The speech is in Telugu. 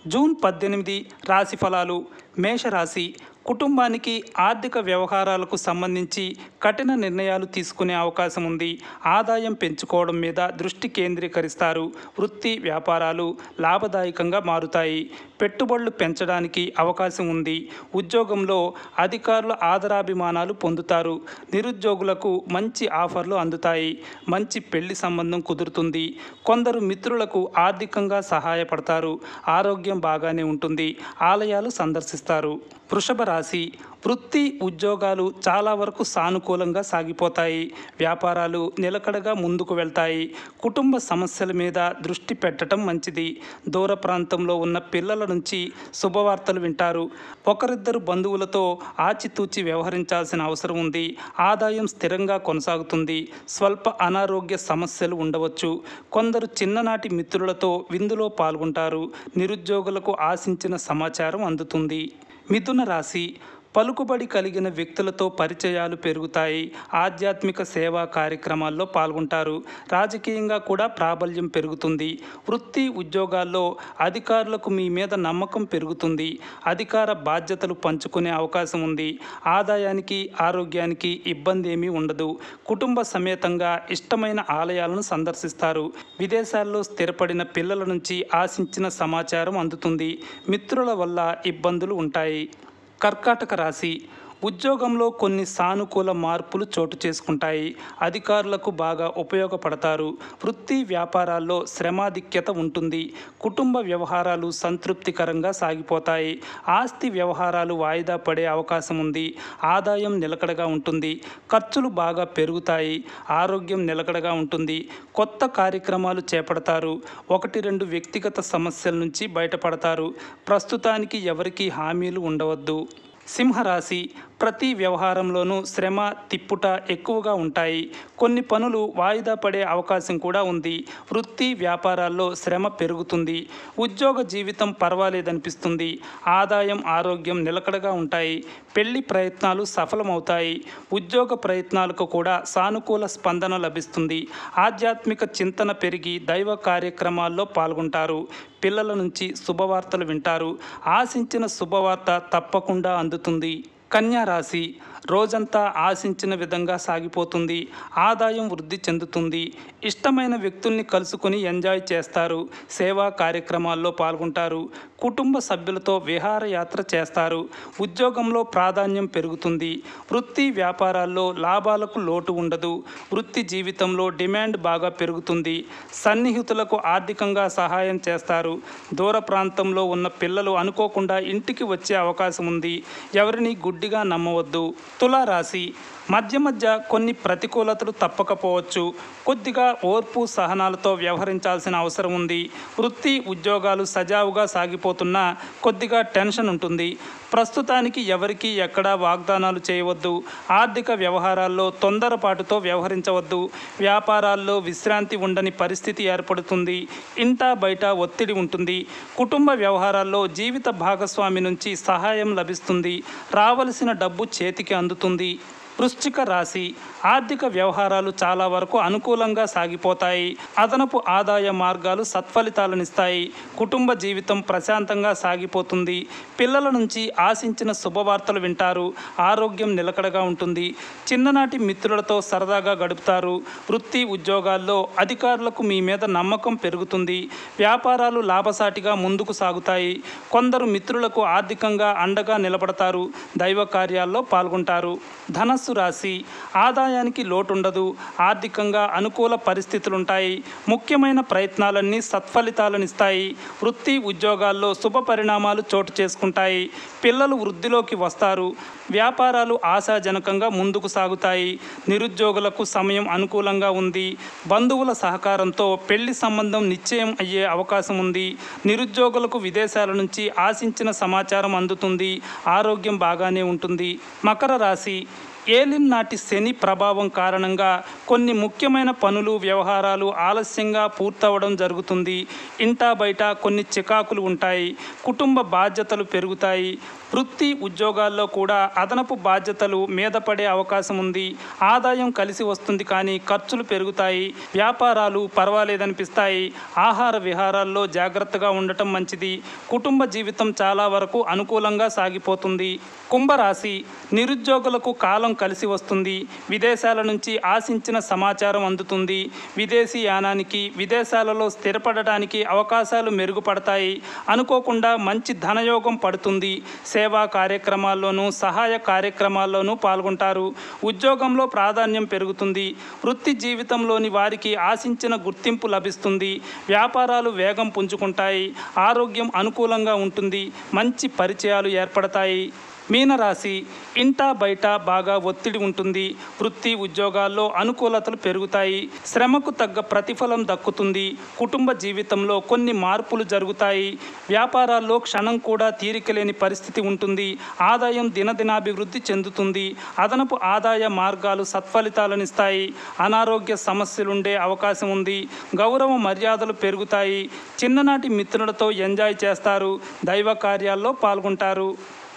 జూన్ 18 రాశి ఫలాలు. మేషరాశి. కుటుంబానికి ఆర్థిక వ్యవహారాలకు సంబంధించి కఠిన నిర్ణయాలు తీసుకునే అవకాశం ఉంది. ఆదాయం పెంచుకోవడం మీద దృష్టి కేంద్రీకరిస్తారు. వృత్తి వ్యాపారాలు లాభదాయకంగా మారుతాయి. పెట్టుబడులు పెంచడానికి అవకాశం ఉంది. ఉద్యోగంలో అధికారుల ఆదరాభిమానాలు పొందుతారు. నిరుద్యోగులకు మంచి ఆఫర్లు అందుతాయి. మంచి పెళ్లి సంబంధం కుదురుతుంది. కొందరు మిత్రులకు ఆర్థికంగా సహాయపడతారు. ఆరోగ్యం బాగానే ఉంటుంది. ఆలయాలు సందర్శిస్తారు. వృషభ రాశి. వృత్తి ఉద్యోగాలు చాలా వరకు సానుకూలంగా సాగిపోతాయి. వ్యాపారాలు నిలకడగా ముందుకు వెళ్తాయి. కుటుంబ సమస్యల మీద దృష్టి పెట్టడం మంచిది. దూర ప్రాంతంలో ఉన్న పిల్లల నుంచి శుభవార్తలు వింటారు. ఒకరిద్దరు బంధువులతో ఆచితూచి వ్యవహరించాల్సిన అవసరం ఉంది. ఆదాయం స్థిరంగా కొనసాగుతుంది. స్వల్ప అనారోగ్య సమస్యలు ఉండవచ్చు. కొందరు చిన్ననాటి మిత్రులతో విందులో పాల్గొంటారు. నిరుద్యోగులకు ఆశించిన సమాచారం అందుతుంది. మిథున రాశి. పలుకుబడి కలిగిన వ్యక్తులతో పరిచయాలు పెరుగుతాయి. ఆధ్యాత్మిక సేవా కార్యక్రమాల్లో పాల్గొంటారు. రాజకీయంగా కూడా ప్రాబల్యం పెరుగుతుంది. వృత్తి ఉద్యోగాల్లో అధికారులకు మీ మీద నమ్మకం పెరుగుతుంది. అధికార బాధ్యతలు పంచుకునే అవకాశం ఉంది. ఆదాయానికి ఆరోగ్యానికి ఇబ్బంది ఏమీ ఉండదు. కుటుంబ సమేతంగా ఇష్టమైన ఆలయాలను సందర్శిస్తారు. విదేశాల్లో స్థిరపడిన పిల్లల నుంచి ఆశించిన సమాచారం అందుతుంది. మిత్రుల వల్ల ఇబ్బందులు ఉంటాయి. కర్కాటక రాశి. ఉద్యోగంలో కొన్ని సానుకూల మార్పులు చోటు చేసుకుంటాయి. అధికారులకు బాగా ఉపయోగపడతారు. వృత్తి వ్యాపారాల్లో శ్రమాధిక్యత ఉంటుంది. కుటుంబ వ్యవహారాలు సంతృప్తికరంగా సాగిపోతాయి. ఆస్తి వ్యవహారాలు వాయిదా పడే అవకాశం ఉంది. ఆదాయం నిలకడగా ఉంటుంది. ఖర్చులు బాగా పెరుగుతాయి. ఆరోగ్యం నిలకడగా ఉంటుంది. కొత్త కార్యక్రమాలు చేపడతారు. 1-2 వ్యక్తిగత సమస్యల నుంచి బయటపడతారు. ప్రస్తుతానికి ఎవరికీ హామీలు ఉండవద్దు. సింహరాశి. ప్రతి వ్యవహారంలోనూ శ్రమ తిప్పుట ఎక్కువగా ఉంటాయి. కొన్ని పనులు వాయిదా పడే అవకాశం కూడా ఉంది. వృత్తి వ్యాపారాల్లో శ్రమ పెరుగుతుంది. ఉద్యోగ జీవితం పర్వాలేదనిపిస్తుంది. ఆదాయం ఆరోగ్యం నిలకడగా ఉంటాయి. పెళ్లి ప్రయత్నాలు సఫలమవుతాయి. ఉద్యోగ ప్రయత్నాలకు కూడా సానుకూల స్పందన లభిస్తుంది. ఆధ్యాత్మిక చింతన పెరిగి దైవ కార్యక్రమాల్లో పాల్గొంటారు. పిల్లల నుంచి శుభవార్తలు వింటారు. ఆశించిన శుభవార్త తప్పకుండా అందుతుంది. కన్యా రాశి. రోజంతా ఆశించిన విధంగా సాగిపోతుంది. ఆదాయం వృద్ధి చెందుతుంది. ఇష్టమైన వ్యక్తుల్ని కలుసుకొని ఎంజాయ్ చేస్తారు. సేవా కార్యక్రమాల్లో పాల్గొంటారు. కుటుంబ సభ్యులతో విహారయాత్ర చేస్తారు. ఉద్యోగంలో ప్రాధాన్యం పెరుగుతుంది. వృత్తి వ్యాపారాల్లో లాభాలకు లోటు ఉండదు. వృత్తి జీవితంలో డిమాండ్ బాగా పెరుగుతుంది. సన్నిహితులకు ఆర్థికంగా సహాయం చేస్తారు. దూర ప్రాంతంలో ఉన్న పిల్లలు అనుకోకుండా ఇంటికి వచ్చే అవకాశం ఉంది. ఎవరిని గుడ్డిగా నమ్మవద్దు. తులారాశి. మధ్య మధ్య కొన్ని ప్రతికూలతలు తప్పకపోవచ్చు. కొద్దిగా ఓర్పు సహనాలతో వ్యవహరించాల్సిన అవసరం ఉంది. వృత్తి ఉద్యోగాలు సజావుగా సాగిపోతున్నా కొద్దిగా టెన్షన్ ఉంటుంది. ప్రస్తుతానికి ఎవరికీ ఎక్కడా వాగ్దానాలు చేయవద్దు. ఆర్థిక వ్యవహారాల్లో తొందరపాటుతో వ్యవహరించవద్దు. వ్యాపారాల్లో విశ్రాంతి ఉండని పరిస్థితి ఏర్పడుతుంది. ఇంటా బయట ఒత్తిడి ఉంటుంది. కుటుంబ వ్యవహారాల్లో జీవిత భాగస్వామి నుంచి సహాయం లభిస్తుంది. రావలసిన డబ్బు చేతికి అందుతుంది. వృశ్చిక రాశి. ఆర్థిక వ్యవహారాలు చాలా వరకు అనుకూలంగా సాగిపోతాయి. అదనపు ఆదాయ మార్గాలు సత్ఫలితాలనిస్తాయి. కుటుంబ జీవితం ప్రశాంతంగా సాగిపోతుంది. పిల్లల నుంచి ఆశించిన శుభవార్తలు వింటారు. ఆరోగ్యం నిలకడగా ఉంటుంది. చిన్ననాటి మిత్రులతో సరదాగా గడుపుతారు. వృత్తి ఉద్యోగాల్లో అధికారులకు మీ మీద నమ్మకం పెరుగుతుంది. వ్యాపారాలు లాభసాటిగా ముందుకు సాగుతాయి. కొందరు మిత్రులకు ఆర్థికంగా అండగా నిలబడతారు. దైవ కార్యాల్లో పాల్గొంటారు. ధనస్సు రాశి. ఆదాయానికి లోటుండదు. ఆర్థికంగా అనుకూల పరిస్థితులుంటాయి. ముఖ్యమైన ప్రయత్నాలన్నీ సత్ఫలితాలనిస్తాయి. వృత్తి ఉద్యోగాల్లో శుభ పరిణామాలు చోటు చేసుకుంటాయి. పిల్లలు వృద్ధిలోకి వస్తారు. వ్యాపారాలు ఆశాజనకంగా ముందుకు సాగుతాయి. నిరుద్యోగులకు సమయం అనుకూలంగా ఉంది. బంధువుల సహకారంతో పెళ్లి సంబంధం నిశ్చయం అయ్యే అవకాశం ఉంది. నిరుద్యోగులకు విదేశాల నుంచి ఆశించిన సమాచారం అందుతుంది. ఆరోగ్యం బాగానే ఉంటుంది. మకర రాశి. ఏలిన్ నాటి శని ప్రభావం కారణంగా కొన్ని ముఖ్యమైన పనులు వ్యవహారాలు ఆలస్యంగా పూర్తవడం జరుగుతుంది. ఇంటా బయట కొన్ని చికాకులు ఉంటాయి. కుటుంబ బాధ్యతలు పెరుగుతాయి. వృత్తి ఉద్యోగాల్లో కూడా అదనపు బాధ్యతలు మీద పడే అవకాశం ఉంది. ఆదాయం కలిసి వస్తుంది కానీ ఖర్చులు పెరుగుతాయి. వ్యాపారాలు పర్వాలేదనిపిస్తాయి. ఆహార విహారాల్లో జాగ్రత్తగా ఉండటం మంచిది. కుటుంబ జీవితం చాలా వరకు అనుకూలంగా సాగిపోతుంది. కుంభరాశి నిరుద్యోగులకు కాలం కలిసి వస్తుంది. విదేశాల నుంచి ఆశించిన సమాచారం అందుతుంది. విదేశీ యానానికి విదేశాలలో స్థిరపడటానికి అవకాశాలు మెరుగుపడతాయి. అనుకోకుండా మంచి ధనయోగం పడుతుంది. సేవా కార్యక్రమాల్లోనూ సహాయ కార్యక్రమాల్లోనూ పాల్గొంటారు. ఉద్యోగంలో ప్రాధాన్యం పెరుగుతుంది. వృత్తి జీవితంలోని వారికి ఆశించిన గుర్తింపు లభిస్తుంది. వ్యాపారాలు వేగం పుంజుకుంటాయి. ఆరోగ్యం అనుకూలంగా ఉంటుంది. మంచి పరిచయాలు ఏర్పడతాయి. మీనరాశి ఇంటా బయట బాగా ఒత్తిడి ఉంటుంది. వృత్తి ఉద్యోగాల్లో అనుకూలతలు పెరుగుతాయి. శ్రమకు తగ్గ ప్రతిఫలం దక్కుతుంది. కుటుంబ జీవితంలో కొన్ని మార్పులు జరుగుతాయి. వ్యాపారాల్లో క్షణం కూడా తీరికలేని పరిస్థితి ఉంటుంది. ఆదాయం దినదినాభివృద్ధి చెందుతుంది. అదనపు ఆదాయ మార్గాలు సత్ఫలితాలనిస్తాయి. అనారోగ్య సమస్యలుండే అవకాశం ఉంది. గౌరవ మర్యాదలు పెరుగుతాయి. చిన్ననాటి మిత్రులతో ఎంజాయ్ చేస్తారు. దైవ కార్యాల్లో పాల్గొంటారు.